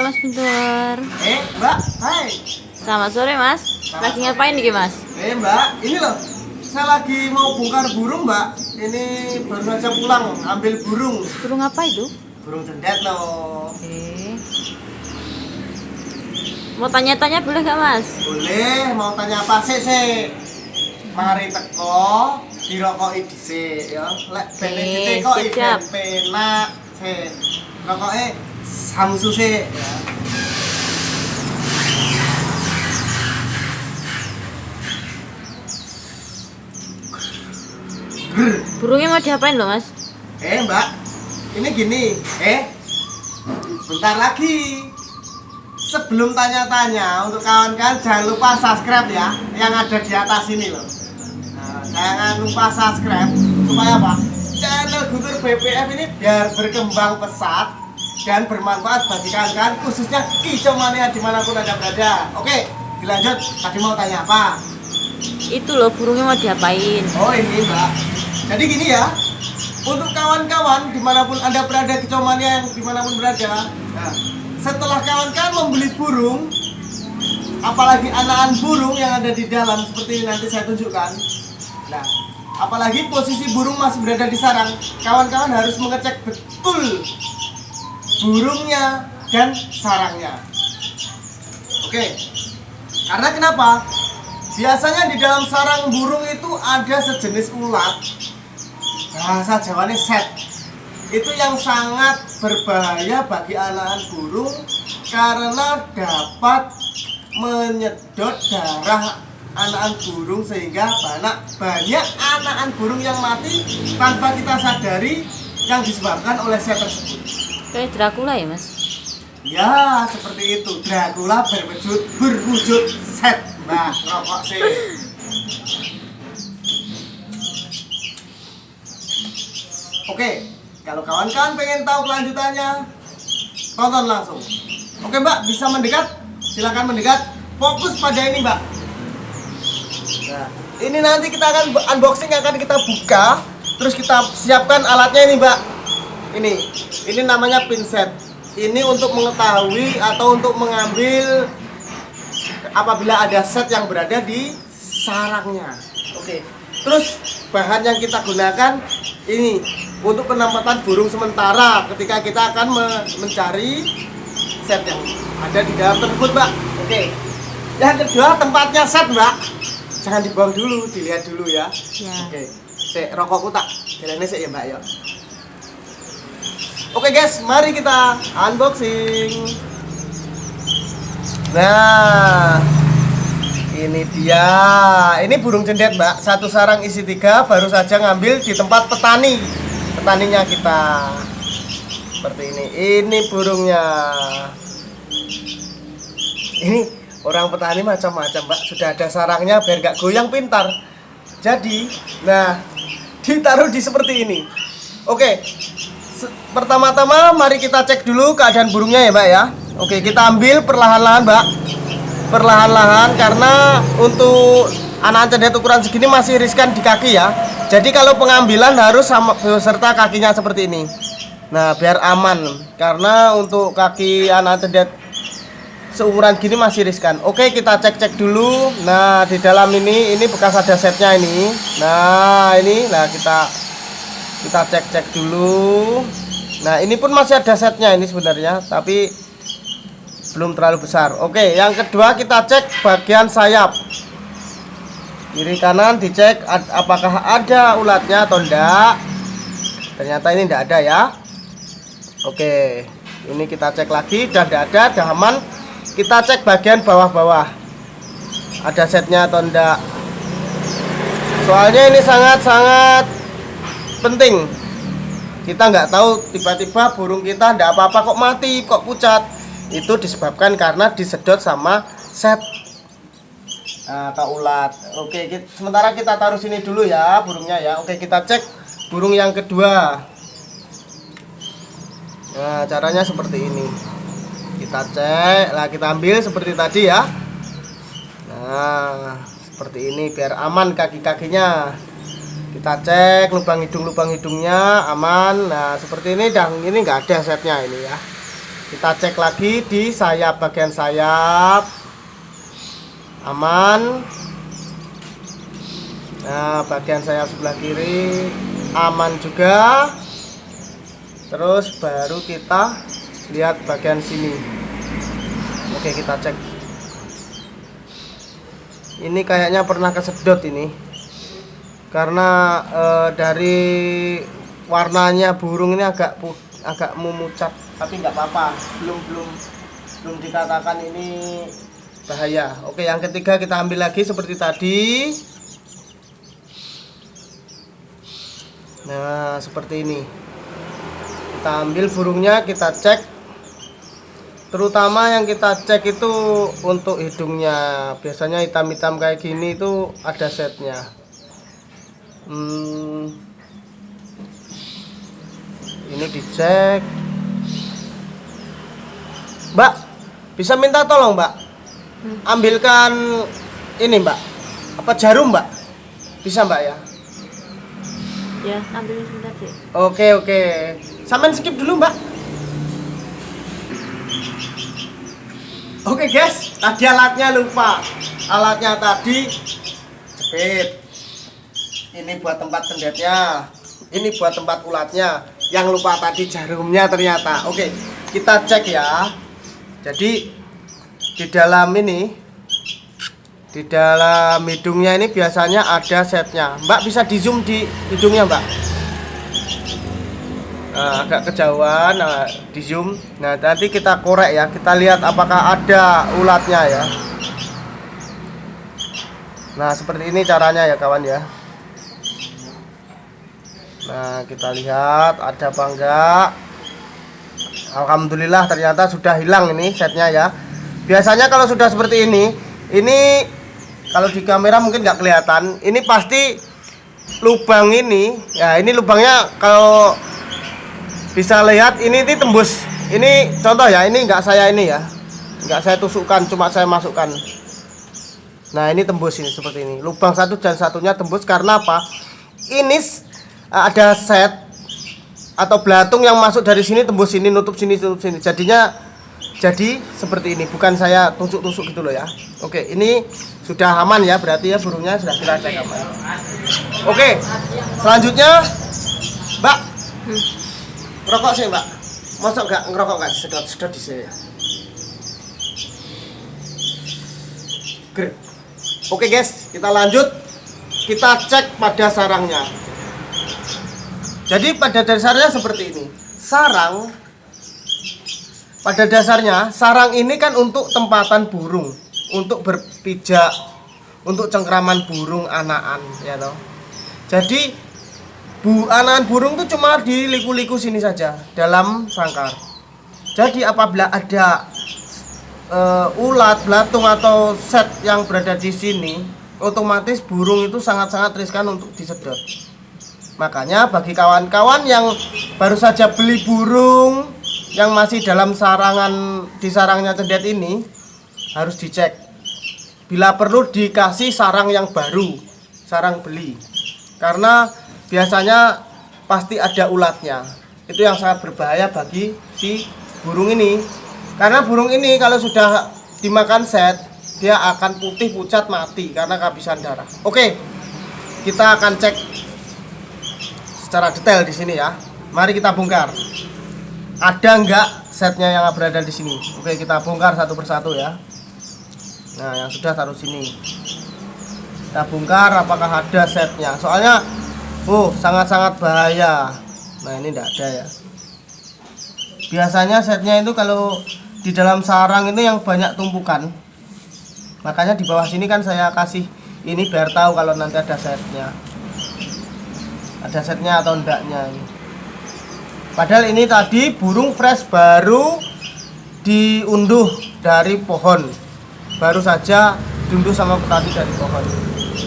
Mas Guntur. Mbak, hai. Selamat sore Mas. Lagi ngapain nih Mas? Mbak, ini loh. Saya lagi mau bongkar burung, Mbak. Ini baru aja pulang ambil burung. Burung apa itu? Burung cendet loh. Oke. Mau tanya-tanya boleh gak Mas? Boleh, mau tanya apa sih? Mari teko, dirokoki dhisik ya. Lek benedite kok siap. penak sik. Rokoke Samsu sik ya. Burungnya mau diapain loh Mas? Mbak, ini gini, bentar lagi. Sebelum tanya-tanya, untuk kawan-kawan jangan lupa subscribe ya, yang ada di atas ini loh. Nah, jangan lupa subscribe supaya apa? Channel Guntur BPF ini biar berkembang pesat dan bermanfaat bagi kawan-kawan, khususnya kicomania dimanapun anda berada. Oke, dilanjut. Tadi mau tanya apa? Itu loh burungnya mau diapain? Oh ini Mbak. Jadi gini ya, untuk kawan-kawan dimanapun anda berada, kicomania yang dimanapun berada. Nah, setelah kawan-kawan membeli burung, apalagi anakan burung yang ada di dalam seperti ini nanti saya tunjukkan. Nah, apalagi posisi burung masih berada di sarang, kawan-kawan harus mengecek betul burungnya dan sarangnya. Oke, karena kenapa? Biasanya di dalam sarang burung itu ada sejenis ulat, bahasa Jawanya set. Itu yang sangat berbahaya bagi anakan burung karena dapat menyedot darah anakan burung sehingga banyak anakan burung yang mati tanpa kita sadari yang disebabkan oleh set tersebut. Kayak Dracula ya Mas? Ya seperti itu, Dracula berwujud set. Mbak, rokok sih. Oke, kalau kawan-kawan pengen tahu kelanjutannya, tonton langsung. Oke Mbak, bisa mendekat? Silakan mendekat. Fokus pada ini Mbak. Nah, ini nanti kita akan unboxing, akan kita buka. Terus kita siapkan alatnya ini Mbak. Ini namanya pinset. Ini untuk mengetahui atau untuk mengambil apabila ada set yang berada di sarangnya. Oke. Terus bahan yang kita gunakan ini untuk penempatan burung sementara ketika kita akan mencari set yang ada di dalam tersebut, Mbak. Oke. Yang kedua tempatnya set, Mbak. Jangan dibuang dulu, dilihat dulu ya. Ya. Oke. Sik rokokku tak jalane sik ya, Mbak ya. Oke guys, mari kita unboxing. Nah, ini dia. Ini burung cendet, Mbak. Satu sarang isi 3, baru saja ngambil di tempat petaninya kita. Seperti ini. Ini burungnya. Ini orang petani macam-macam, Mbak. Sudah ada sarangnya biar nggak goyang, pintar. Jadi, nah, ditaruh di seperti ini. Oke. Pertama-tama mari kita cek dulu keadaan burungnya ya Mbak ya. Oke, kita ambil perlahan-lahan Mbak. Perlahan-lahan karena untuk anak cendet ukuran segini masih riskan di kaki ya. Jadi kalau pengambilan harus sama beserta kakinya seperti ini. Nah, biar aman karena untuk kaki anak cendet seumuran gini masih riskan. Oke, kita cek-cek dulu. Nah, di dalam ini bekas ada setnya ini. Nah, ini kita cek-cek dulu. Nah, ini pun masih ada setnya ini sebenarnya, tapi belum terlalu besar. Oke, yang kedua kita cek bagian sayap. Kiri kanan dicek apakah ada ulatnya atau enggak. Ternyata ini enggak ada ya. Oke, ini kita cek lagi, udah enggak ada, udah aman. Kita cek bagian bawah-bawah. Ada setnya atau enggak. Soalnya ini sangat-sangat penting. Kita nggak tahu tiba-tiba burung kita nggak apa-apa kok mati, kok pucat. Itu disebabkan karena disedot sama set atau ulat. Oke, sementara kita taruh sini dulu ya burungnya ya. Oke, kita cek burung yang kedua. Nah, caranya seperti ini. Kita cek, lah kita ambil seperti tadi ya. Nah, seperti ini biar aman kaki-kakinya. Kita cek lubang hidungnya aman. Nah seperti ini, dan ini nggak ada setnya ini ya. Kita cek lagi di sayap, bagian sayap aman. Nah, bagian sayap sebelah kiri aman juga. Terus baru kita lihat bagian sini. Oke, kita cek. Ini kayaknya pernah kesedot ini, karena dari warnanya burung ini agak memucat, tapi nggak apa-apa, belum dikatakan ini bahaya. Oke, yang ketiga kita ambil lagi seperti tadi. Nah, seperti ini. Kita ambil burungnya, kita cek. Terutama yang kita cek itu untuk hidungnya. Biasanya hitam-hitam kayak gini itu ada setnya. Ini dicek. Mbak, bisa minta tolong Mbak, ambilkan ini Mbak, apa jarum Mbak? Bisa Mbak ya? Ya, ambil sebentar sih. Oke. Sampean skip dulu Mbak. Oke guys, tadi alatnya lupa. Alatnya tadi jepit. Ini buat tempat sendetnya. Ini buat tempat ulatnya. Yang lupa tadi jarumnya ternyata. Oke, kita cek ya. Jadi di dalam ini, di dalam hidungnya ini biasanya ada setnya. Mbak bisa di zoom di hidungnya Mbak. Nah, agak kejauhan, nah, di zoom. Nah, nanti kita korek ya, kita lihat apakah ada ulatnya ya. Nah, seperti ini caranya ya kawan ya. Nah, kita lihat ada apa enggak. Alhamdulillah ternyata sudah hilang ini setnya ya. Biasanya kalau sudah seperti ini kalau di kamera mungkin nggak kelihatan. Ini pasti lubang ini ya, ini lubangnya kalau bisa lihat ini tembus. Ini contoh ya, ini enggak saya ini ya, enggak saya tusukkan, cuma saya masukkan. Nah, ini tembus ini seperti ini. Lubang satu dan satunya tembus karena apa? Ini ada set atau belatung yang masuk dari sini tembus sini, nutup sini, tutup sini. Jadi seperti ini. Bukan saya tusuk-tusuk gitu loh ya. Oke, ini sudah aman ya, berarti ya burungnya sudah kita cek aman. Oke, selanjutnya Mbak. Rokok sih Mbak, masuk nggak ngerokok nggak sedot di sini. Oke guys, kita lanjut. Kita cek pada sarangnya. Jadi pada dasarnya seperti ini. Pada dasarnya sarang ini kan untuk tempatan burung, untuk berpijak, untuk cengkraman burung anakan ya toh. Jadi anakan burung itu cuma di liku-liku sini saja dalam sangkar. Jadi apabila ada ulat, belatung atau set yang berada di sini, otomatis burung itu sangat-sangat riskan untuk disedot. Makanya bagi kawan-kawan yang baru saja beli burung yang masih dalam di sarangnya cendet ini harus dicek. Bila perlu dikasih sarang yang baru, sarang beli. Karena biasanya pasti ada ulatnya. Itu yang sangat berbahaya bagi si burung ini. Karena burung ini kalau sudah dimakan set, dia akan putih pucat mati karena kehabisan darah. Oke, kita akan cek secara detail di sini ya. Mari kita bongkar. Ada enggak setnya yang berada di sini? Oke, kita bongkar satu persatu ya. Nah, yang sudah taruh sini. Kita bongkar apakah ada setnya. Soalnya sangat-sangat bahaya. Nah, ini enggak ada ya. Biasanya setnya itu kalau di dalam sarang itu yang banyak tumpukan. Makanya di bawah sini kan saya kasih ini biar tahu kalau nanti ada setnya. Ada setnya atau enggaknya ini. Padahal ini tadi burung fresh baru diunduh dari pohon. Baru saja diunduh sama petani dari pohon.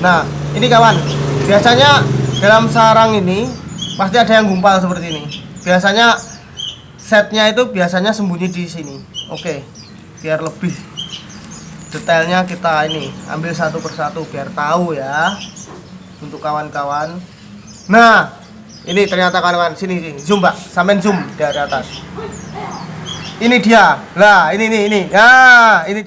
Nah, ini kawan, biasanya dalam sarang ini pasti ada yang gumpal seperti ini. Biasanya setnya itu biasanya sembunyi di sini. Oke, biar lebih detailnya kita ini ambil satu persatu biar tahu ya untuk kawan-kawan. Nah, ini ternyata kawan-kawan sini zoom Pak, sampean zoom dari atas. Ini dia. Lah, ini. Ya, ini